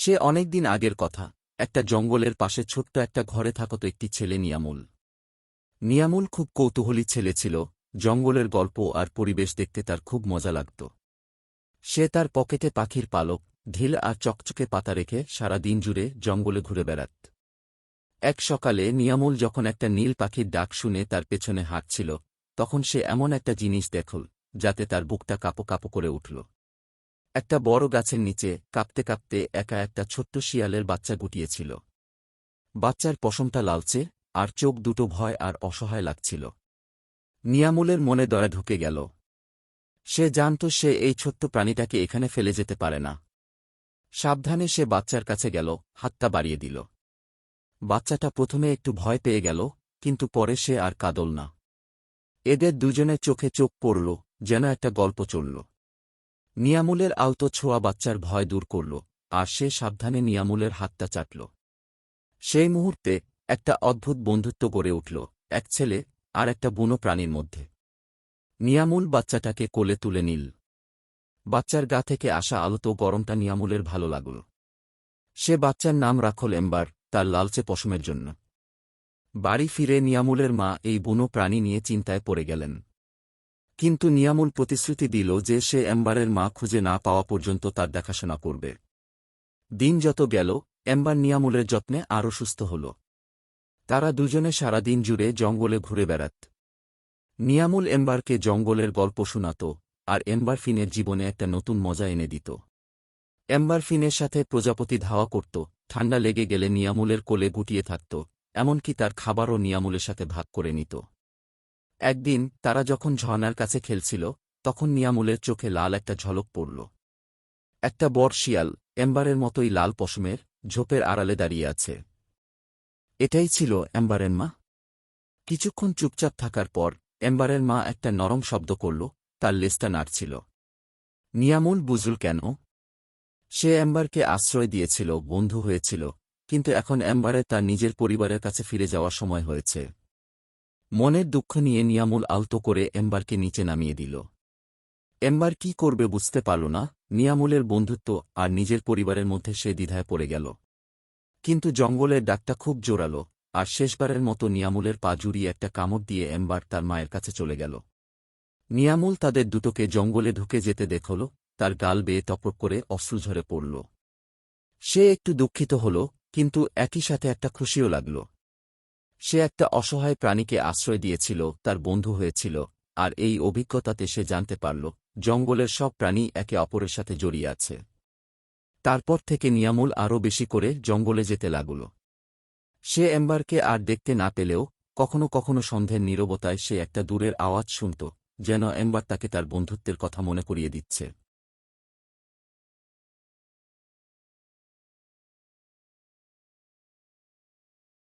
সে অনেকদিন আগের কথা। একটা জঙ্গলের পাশে ছোট্ট একটা ঘরে থাকত একটি ছেলে নিয়ামুল। নিয়ামুল খুব কৌতূহলী ছেলে ছিল। জঙ্গলের গল্প আর পরিবেশ দেখতে তার খুব মজা লাগত। সে তার পকেটে পাখির পালক, ঢিল আর চকচকে পাতা রেখে সারা দিন জুড়ে জঙ্গলে ঘুরে বেড়াত। এক সকালে নিয়ামুল যখন একটা নীল পাখির ডাক শুনে তার পেছনে হাঁটছিল, তখন সে এমন একটা জিনিস দেখল যাতে তার বুকটা কাঁপো কাঁপো করে উঠল। একটা বড় গাছের নিচে কাঁপতে কাঁপতে একা একটা ছোট্ট শিয়ালের বাচ্চা গুটিয়েছিল। বাচ্চার পশমটা লালচে, আর চোখ দুটো ভয় আর অসহায় লাগছিল। নিয়ামুলের মনে দয়া ঢুকে গেল। সে জানত সে এই ছোট্ট প্রাণীটাকে এখানে ফেলে যেতে পারে না। সাবধানে সে বাচ্চার কাছে গেল, হাতটা বাড়িয়ে দিল। বাচ্চাটা প্রথমে একটু ভয় পেয়ে গেল, কিন্তু পরে সে আর কাঁদল না। এদের দুজনের চোখে চোখ পড়ল, যেন একটা গল্প চলল। নিয়ামুলের আলতো ছোঁয়া বাচ্চার ভয় দূর করল, আর সে সাবধানে নিয়ামুলের হাতটা চাটল। সেই মুহূর্তে একটা অদ্ভুত বন্ধুত্ব গড়ে উঠল, এক ছেলে আর একটা বুনো প্রাণীর মধ্যে। নিয়ামুল বাচ্চাটাকে কোলে তুলে নিল। বাচ্চার গা থেকে আসা আলোতো গরমটা নিয়ামুলের ভালো লাগল। সে বাচ্চার নাম রাখল এম্বার, তার লালচে পশমের জন্য। বাড়ি ফিরে নিয়ামুলের মা এই বুনো প্রাণী নিয়ে চিন্তায় পড়ে গেলেন। কিন্তু নিয়ামুল প্রতিশ্রুতি দিল যে সে এম্বারের মা খুঁজে না পাওয়া পর্যন্ত তার দেখাশোনা করবে। দিন যত গেল, এম্বার নিয়ামুলের যত্নে আরও সুস্থ হল। তারা দুজনে সারাদিন জুড়ে জঙ্গলে ঘুরে বেড়াত। নিয়ামুল এম্বারকে জঙ্গলের গল্প শোনাত, আর এম্বার ফিনের জীবনে একটা নতুন মজা এনে দিত। এম্বার ফিনের সাথে প্রজাপতি ধাওয়া করত, ঠান্ডা লেগে গেলে নিয়ামুলের কোলে গুটিয়ে থাকত, এমনকি তার খাবারও নিয়ামুলের সাথে ভাগ করে নিত। একদিন তারা যখন ঝর্ণার কাছে খেলছিল, তখন নিয়ামুলের চোখে লাল একটা ঝলক পড়ল। একটা বড় শিয়াল, এম্বারের মতোই লাল পশমের, ঝোপের আড়ালে দাঁড়িয়ে আছে। এটাই ছিল এম্বারের মা। কিছুক্ষণ চুপচাপ থাকার পর এম্বারের মা একটা নরম শব্দ করল, তার লেজটা নাড়ছিল। নিয়ামুল বুঝল কেন। সে এম্বারকে আশ্রয় দিয়েছিল, বন্ধু হয়েছিল, কিন্তু এখন এম্বারের তার নিজের পরিবারের কাছে ফিরে যাওয়ার সময় হয়েছে। মনের দুঃখ নিয়ে নিয়ামুল আলতো করে এম্বারকে নিচে নামিয়ে দিল। এম্বার কি করবে বুঝতে পারল না। নিয়ামুলের বন্ধুত্ব আর নিজের পরিবারের মধ্যে সে দ্বিধায় পড়ে গেল। কিন্তু জঙ্গলের ডাকটা খুব জোরালো, আর শেষবারের মতো নিয়ামুলের পা জুড়িয়ে একটা কামড় দিয়ে এম্বার তার মায়ের কাছে চলে গেল। নিয়ামুল তাদের দুটোকে জঙ্গলে ঢুকে যেতে দেখল, তার গাল বেয়ে টপক করে অশ্রু ঝরে পড়ল। সে একটু দুঃখিত হল, কিন্তু একই সাথে একটা খুশিও লাগল। সে একটা অসহায় প্রাণীকে আশ্রয় দিয়েছিল, তার বন্ধু হয়েছিল, আর এই অভিজ্ঞতাতে সে জানতে পারল জঙ্গলের সব প্রাণী একে অপরের সাথে জড়িয়ে আছে। তারপর থেকে নিয়ামুল আরও বেশি করে জঙ্গলে যেতে লাগল। সে এম্বারকে আর দেখতে না পেলেও কখনো কখনো সন্ধ্যের নীরবতায় সে একটা দূরের আওয়াজ শুনত, যেন এম্বার তাকে তার বন্ধুত্বের কথা মনে করিয়ে দিচ্ছে।